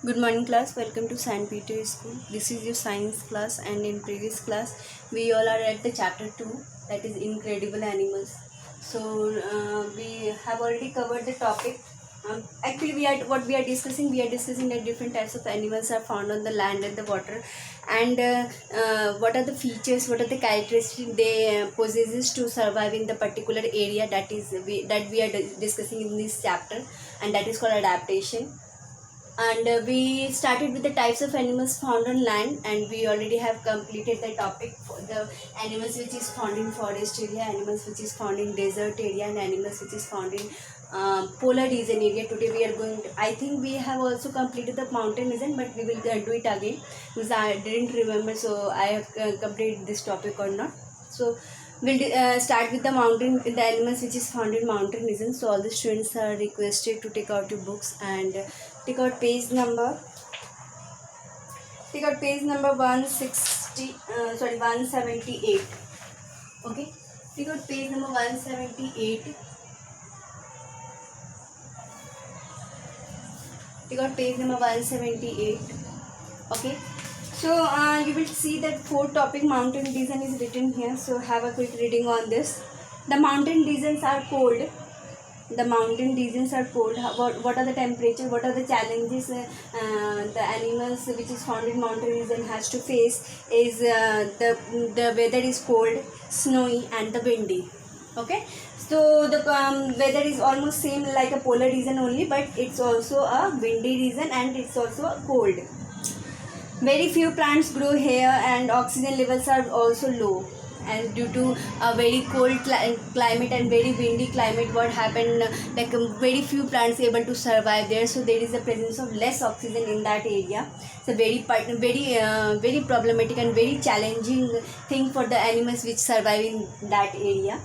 Good morning class, welcome to St. Peter School. This is your science class, and in previous class we all are at the chapter 2, that is incredible animals. So we have already covered the topic. Actually we are discussing that different types of animals are found on the land and the water, and what are the features, what are the characteristics they possesses to survive in the particular area that we are discussing in this chapter, and that is called adaptation. And we started with the types of animals found on land, and we already have completed the topic for the animals which is found in forest area, animals which is found in desert area, and animals which is found in polar region area. Today we are going to, I think we have also completed the mountain region, but we will do it again because I didn't remember, so I have completed this topic or not. So we'll start with the animals which is found in mountain region. So all the students are requested to take out your books and take out page number 160, 178. Okay, take out page number 178. Take out page number 178. Okay, so you will see that four topic mountain region is written here, so have a quick reading on this. The mountain regions are cold. What are the temperature, what are the challenges the animals which is found in mountain region has to face is the weather is cold, snowy, and the windy. Okay, so the weather is almost same like a polar region only, but it's also a windy region and it's also a cold. Very few plants grow here, and oxygen levels are also low. And due to a very cold climate and very windy climate, what happened, very few plants able to survive there. So there is the presence of less oxygen in that area. It's a very problematic and very challenging thing for the animals which survive in that area.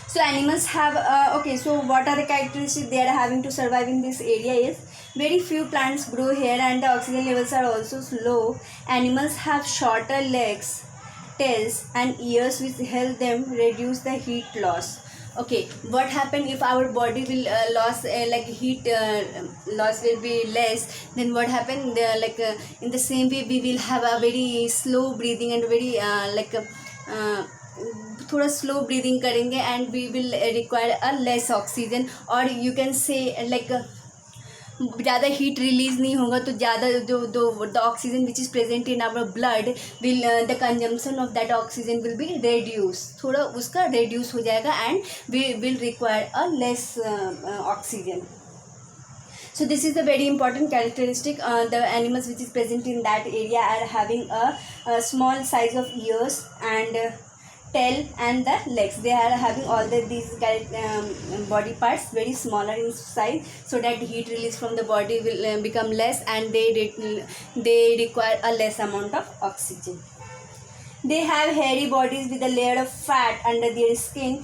So animals have okay, so what are the characteristics they are having to survive in this area is very few plants grow here, and the oxygen levels are also low. Animals have shorter legs, tails, and ears, which help them reduce the heat loss. Okay, what happen if our body will heat loss will be less, then what happen, in the same way we will have a very slow breathing and very थोड़ा slow breathing करेंगे, and we will require a less oxygen, और you can say ज़्यादा heat release नहीं होगा, तो ज़्यादा the oxygen which is present in our blood will the consumption of that oxygen will be reduce, थोड़ा उसका reduce हो जाएगा, and we will require a less oxygen. So this is the very important characteristic. The animals which is present in that area are having a small size of ears and tail and the legs. They are having all these body parts very smaller in size, so that heat release from the body will become less, and they require a less amount of oxygen. They have hairy bodies with a layer of fat under their skin.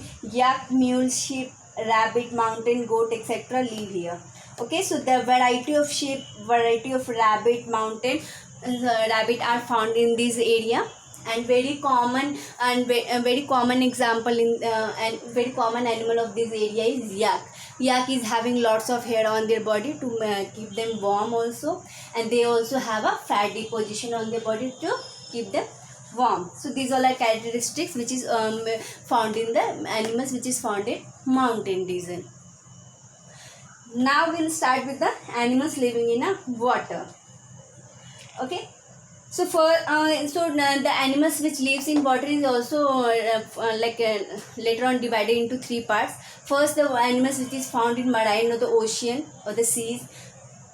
Yak, mule, sheep, rabbit, mountain goat, etc. live here. Okay, so the variety of sheep, variety of rabbit, mountain rabbit are found in this area, and very common example in and very common animal of this area is yak. Yak is having lots of hair on their body to keep them warm also, and they also have a fat deposition on their body to keep them warm. So these all are characteristics which is found in the animals which is found in mountain region. Now we'll start with the animals living in a water. Okay, so the animals which lives in water is also later on divided into three parts. First, the animals which is found in marine or the ocean or the seas.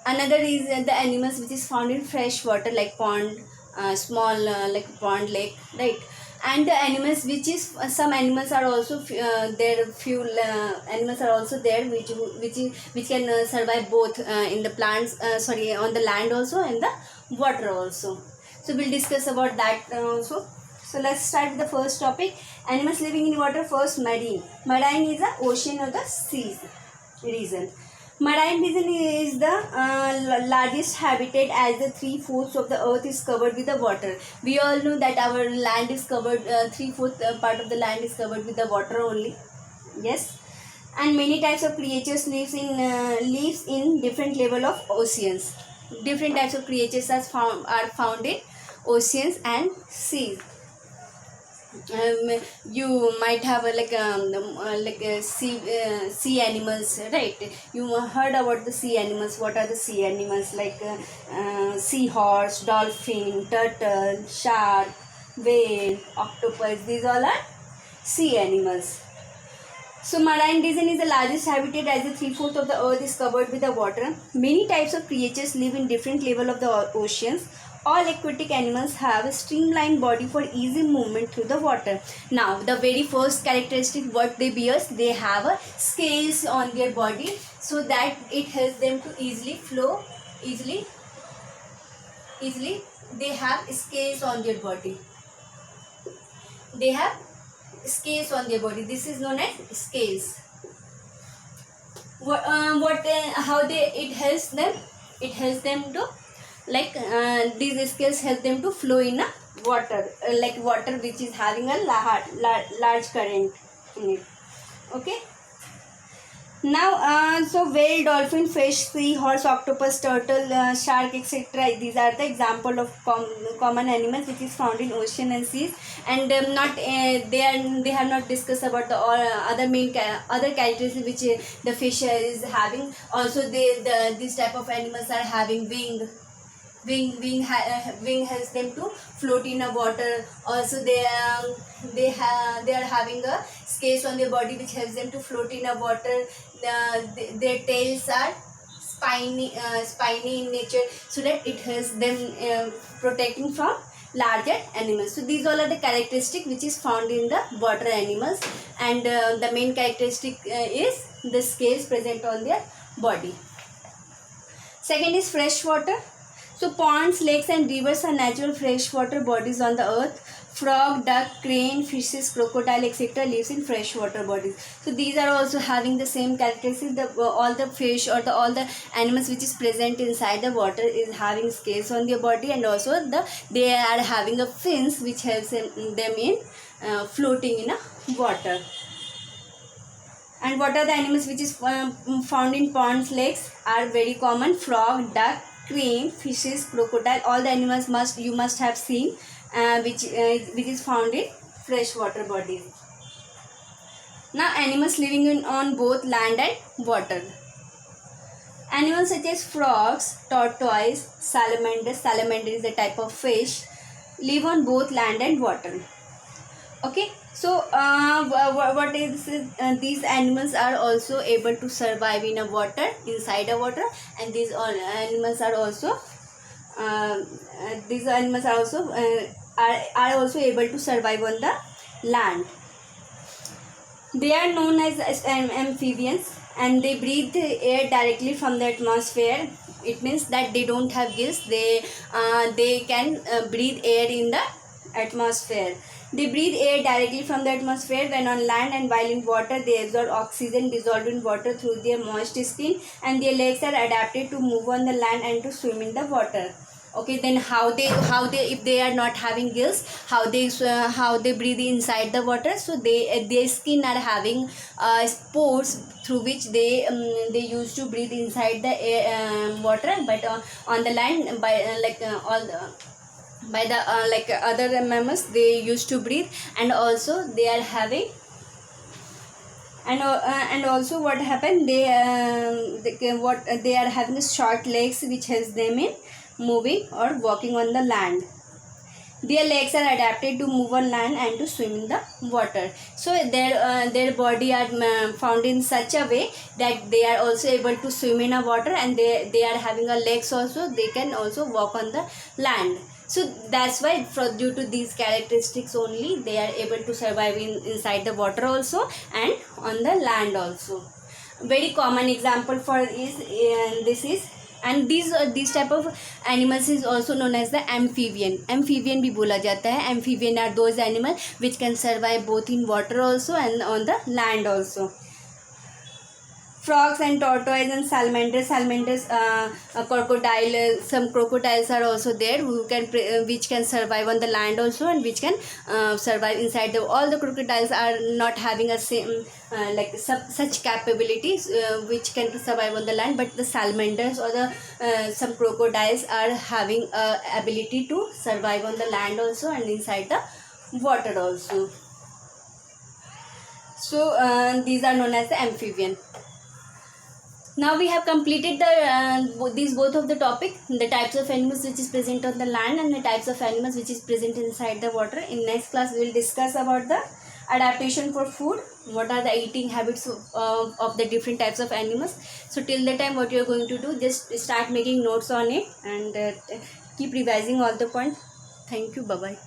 Another is the animals which is found in fresh water like pond, small like pond, lake, right? And the animals which is some animals are also there. Few animals are also there which can survive both in the plants, on the land also and the water also. So we'll discuss about that also. So let's start with the first topic: animals living in water. First, marine. Marine is the ocean or the seas region. Marine region is the largest habitat, as the 3/4 of the earth is covered with the water. We all know that our land is covered, 3/4 part of the land is covered with the water only. Yes, and many types of creatures lives in different level of oceans. different types of creatures are found in oceans and seas. You might have sea animals, right? You heard about the sea animals. What are the sea animals? Like seahorse, dolphin, turtle, shark, whale, octopus. These all are sea animals. So marine region is the largest habitat, as the 3/4 of the earth is covered with the water. Many types of creatures live in different level of the oceans. All aquatic animals have a streamlined body for easy movement through the water. Now, the very first characteristic what they bear, they have a scales on their body, so that it helps them to easily flow, easily. They have scales on their body. They have scales on their body. This is known as scales. How it helps them? It helps them to these scales help them to flow in a water, like water which is having a large current in it. Okay. Now, so whale, dolphin, fish, seahorse, octopus, turtle, shark, etc. These are the example of common animals which is found in ocean and seas. And they have not discussed about the other other characteristics which the fish is having. Also, these type of animals are having wing. Wing helps them to float in a water. Also, they are having a scales on their body which helps them to float in a water. Their tails are spiny in nature, so that it helps them protecting from larger animals. So these all are the characteristics which is found in the water animals, and the main characteristic is the scales present on their body. Second is fresh water. So ponds, lakes and rivers are natural freshwater bodies on the earth. Frog, duck, crane, fishes, crocodile, etc. lives in freshwater bodies. So these are also having the same characteristics. All the fish or all the animals which is present inside the water is having scales on their body, and also they are having a fins which helps them in floating in a water. And what are the animals which is found in ponds, lakes? Are very common: frog, duck, crane, fishes, crocodile. All the animals you must have seen, which is found in freshwater bodies. Now, animals living on both land and water. Animals such as frogs, tortoise, salamander. Salamander is a type of fish. Live on both land and water. Okay. So, what is these animals are also able to survive in a water, inside a water, and these animals are also are also able to survive on the land. They are known as amphibians, and they breathe air directly from the atmosphere. It means that they don't have gills. They can breathe air in the atmosphere. They breathe air directly from the atmosphere when on land, and while in water they absorb oxygen dissolved in water through their moist skin, and their legs are adapted to move on the land and to swim in the water. Okay, then how they if they are not having gills, how they breathe inside the water? So their skin are having pores through which they used to breathe inside the air, water, but on the land by the other mammals they used to breathe. And also they are having and also what happened, they are having short legs which helps them in moving or walking on the land. Their legs are adapted to move on land and to swim in the water. So their body are found in such a way that they are also able to swim in a water, and they are having a legs also, they can also walk on the land. So that's why due to these characteristics only they are able to survive inside the water also and on the land also. Very common example for these type of animals is also known as the amphibian. Amphibian भी बोला जाता है. Amphibian are those animals which can survive both in water also and on the land also. frogs and tortoise and salamanders, crocodile. Some crocodiles are also there who can which can survive on the land also, and which can survive inside the. All the crocodiles are not having a same like such capabilities which can survive on the land, but the salamanders or the some crocodiles are having ability to survive on the land also and inside the water also. So these are known as the amphibian. Now we have completed these both of the topic, the types of animals which is present on the land and the types of animals which is present inside the water. In next class we will discuss about the adaptation for food, what are the eating habits of the different types of animals. So till the time what you are going to do, just start making notes on it and keep revising all the points. Thank you. Bye bye.